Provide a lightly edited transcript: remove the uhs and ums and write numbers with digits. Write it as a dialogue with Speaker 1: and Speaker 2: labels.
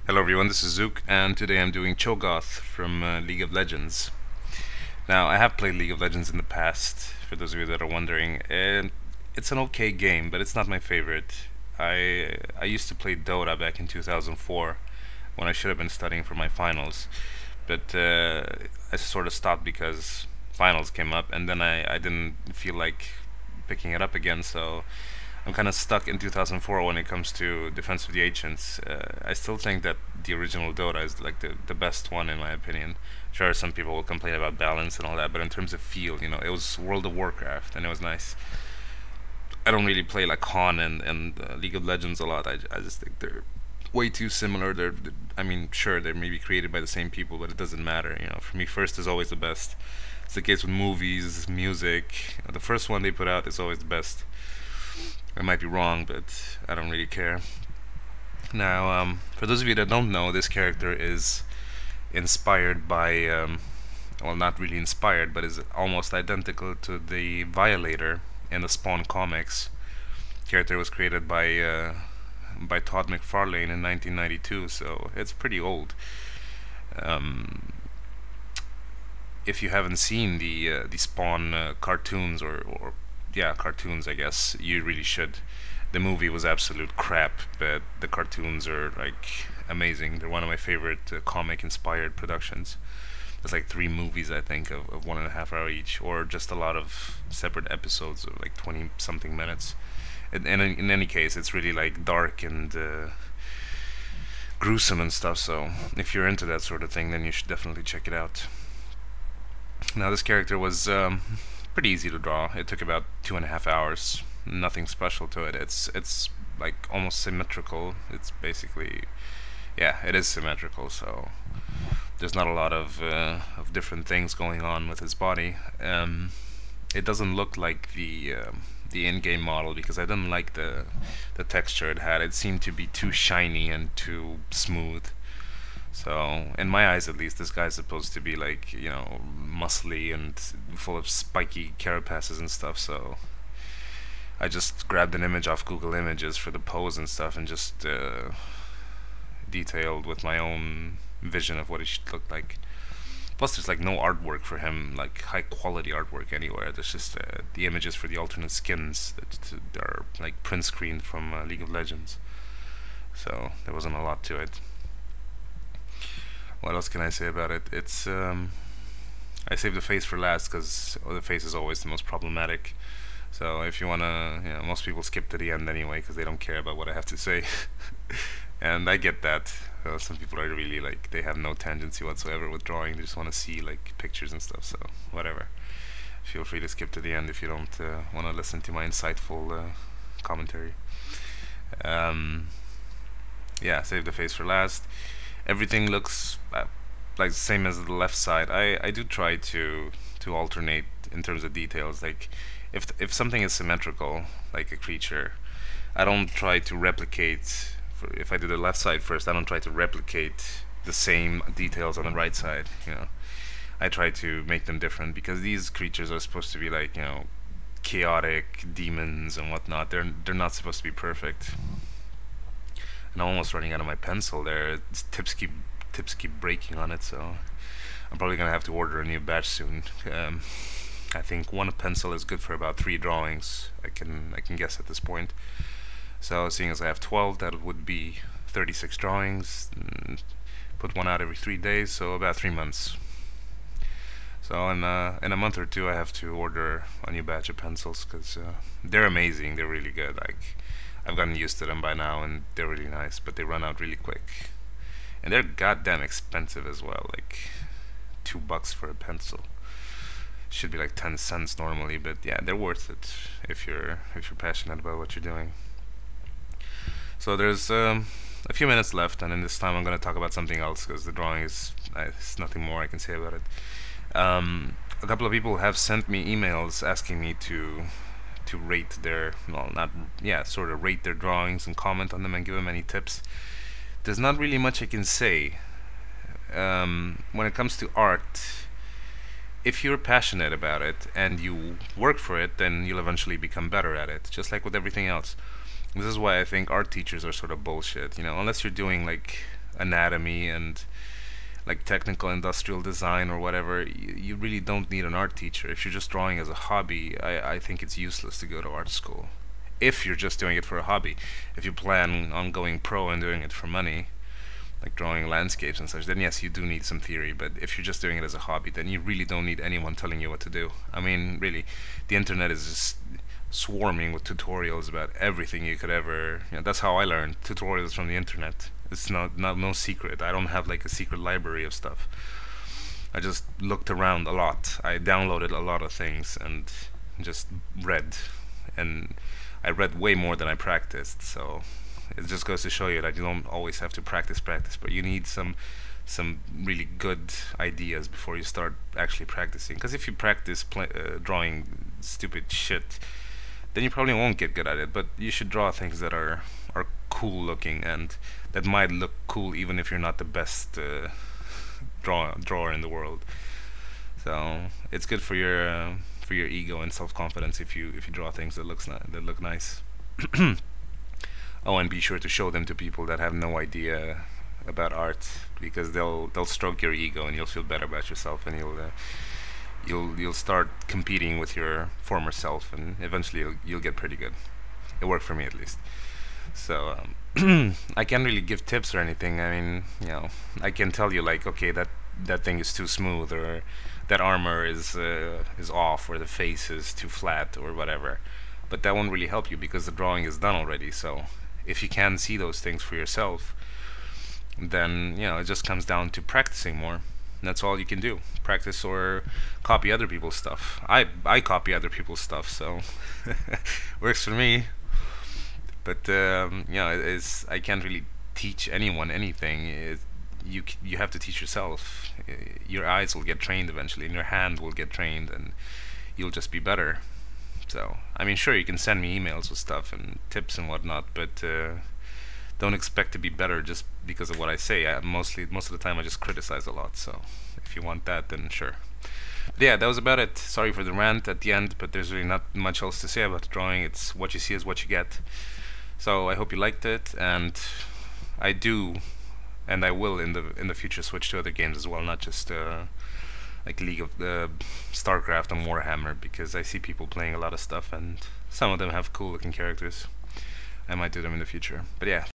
Speaker 1: Hello everyone, this is Zooc, and today I'm doing Cho'gath from League of Legends. Now, I have played League of Legends in the past, for those of you that are wondering, and it's an okay game, but it's not my favorite. I used to play Dota back in 2004, when I should have been studying for my finals, but I sort of stopped because finals came up, and then I didn't feel like picking it up again, so I'm kind of stuck in 2004 when it comes to Defense of the Ancients. I still think that the original Dota is like the best one in my opinion. Sure, some people will complain about balance and all that, but in terms of feel, it was World of Warcraft and it was nice. I don't really play like Han and League of Legends a lot. I just think they're way too similar. I mean, sure, they're maybe created by the same people, but it doesn't matter. For me, first is always the best. It's the case with movies, music. The first one they put out is always the best. I might be wrong, but I don't really care. Now, for those of you that don't know, this character is inspired by, well, not really inspired, but is almost identical to the Violator in the Spawn comics. The character was created by Todd McFarlane in 1992, so it's pretty old. If you haven't seen the Spawn cartoons or yeah, cartoons, I guess you really should. The movie was absolute crap, but the cartoons are like amazing. They're one of my favorite comic-inspired productions. There's like 3 movies, I think, of 1.5 hours each, or just a lot of separate episodes of like 20-something minutes. And in any case, it's really like dark and gruesome and stuff. So if you're into that sort of thing, then you should definitely check it out. Now, this character was pretty easy to draw. It took about 2.5 hours. Nothing special to it. It's like almost symmetrical. It's basically, yeah, it is symmetrical. So there's not a lot of different things going on with his body. It doesn't look like the in-game model because I didn't like the texture it had. It seemed to be too shiny and too smooth. So, in my eyes at least, this guy's supposed to be like, muscly and full of spiky carapaces and stuff, so I just grabbed an image off Google Images for the pose and stuff and just detailed with my own vision of what it should look like. Plus, there's like no artwork for him, like high quality artwork anywhere. There's just the images for the alternate skins that are like print screened from League of Legends. So, there wasn't a lot to it. What else can I say about it? It's I saved the face for last because the face is always the most problematic. So if you wanna, most people skip to the end anyway because they don't care about what I have to say, and I get that. Some people are really like they have no tangency whatsoever with drawing. They just want to see like pictures and stuff. So whatever. Feel free to skip to the end if you don't want to listen to my insightful commentary. Yeah, save the face for last. Everything looks like the same as the left side. I do try to alternate in terms of details. Like if something is symmetrical, like a creature, I don't try to replicate. If I do the left side first, I don't try to replicate the same details on the right side. I try to make them different because these creatures are supposed to be like chaotic demons and whatnot. They're not supposed to be perfect. And I'm almost running out of my pencil there. Tips keep breaking on it, so I'm probably gonna have to order a new batch soon. I think one pencil is good for about 3 drawings. I can guess at this point. So seeing as I have 12, that would be 36 drawings. Put one out every 3 days, so about 3 months. So in a month or 2, I have to order a new batch of pencils because they're amazing. They're really good. Like I've gotten used to them by now, and they're really nice, but they run out really quick. And they're goddamn expensive as well, like $2 for a pencil. Should be like 10 cents normally, but yeah, they're worth it if you're passionate about what you're doing. So there's a few minutes left, and in this time I'm going to talk about something else because the drawing is there's nothing more I can say about it. A couple of people have sent me emails asking me to rate their, well, not, yeah, sort of rate their drawings and comment on them and give them any tips. There's not really much I can say. When it comes to art, if you're passionate about it and you work for it, then you'll eventually become better at it, just like with everything else. This is why I think art teachers are sort of bullshit, unless you're doing like anatomy and like technical industrial design or whatever, you really don't need an art teacher. If you're just drawing as a hobby, I think it's useless to go to art school. If you're just doing it for a hobby. If you plan on going pro and doing it for money, like drawing landscapes and such, then yes, you do need some theory. But if you're just doing it as a hobby, then you really don't need anyone telling you what to do. I mean, really, the internet is just swarming with tutorials about everything you could ever. That's how I learned tutorials from the internet. It's not no secret. I don't have like a secret library of stuff. I just looked around a lot. I downloaded a lot of things and just read, and I read way more than I practiced. So it just goes to show you that you don't always have to practice, but you need some really good ideas before you start actually practicing. Because if you practice drawing stupid shit, then you probably won't get good at it. But you should draw things that are cool looking and that might look cool even if you're not the best drawer in the world. So it's good for your ego and self-confidence if you draw things that look nice. Oh, and be sure to show them to people that have no idea about art, because they'll stroke your ego and you'll feel better about yourself, and you'll start competing with your former self, and eventually you'll get pretty good. It worked for me at least. So I can't really give tips or anything. I mean, I can tell you like, okay, that thing is too smooth, or that armor is off, or the face is too flat, or whatever. But that won't really help you because the drawing is done already. So if you can see those things for yourself, then it just comes down to practicing more. That's all you can do. Practice or copy other people's stuff. I copy other people's stuff, so works for me. But I can't really teach anyone anything. You have to teach yourself. Your eyes will get trained eventually, and your hand will get trained, and you'll just be better. So I mean, sure, you can send me emails with stuff and tips and whatnot, but don't expect to be better just because of what I say. Most of the time I just criticize a lot. So if you want that, then sure. But yeah, that was about it. Sorry for the rant at the end, but there's really not much else to say about the drawing. It's what you see is what you get. So I hope you liked it, and I do, and I will in the future switch to other games as well, not just like League of StarCraft and Warhammer, because I see people playing a lot of stuff, and some of them have cool looking characters. I might do them in the future. But yeah.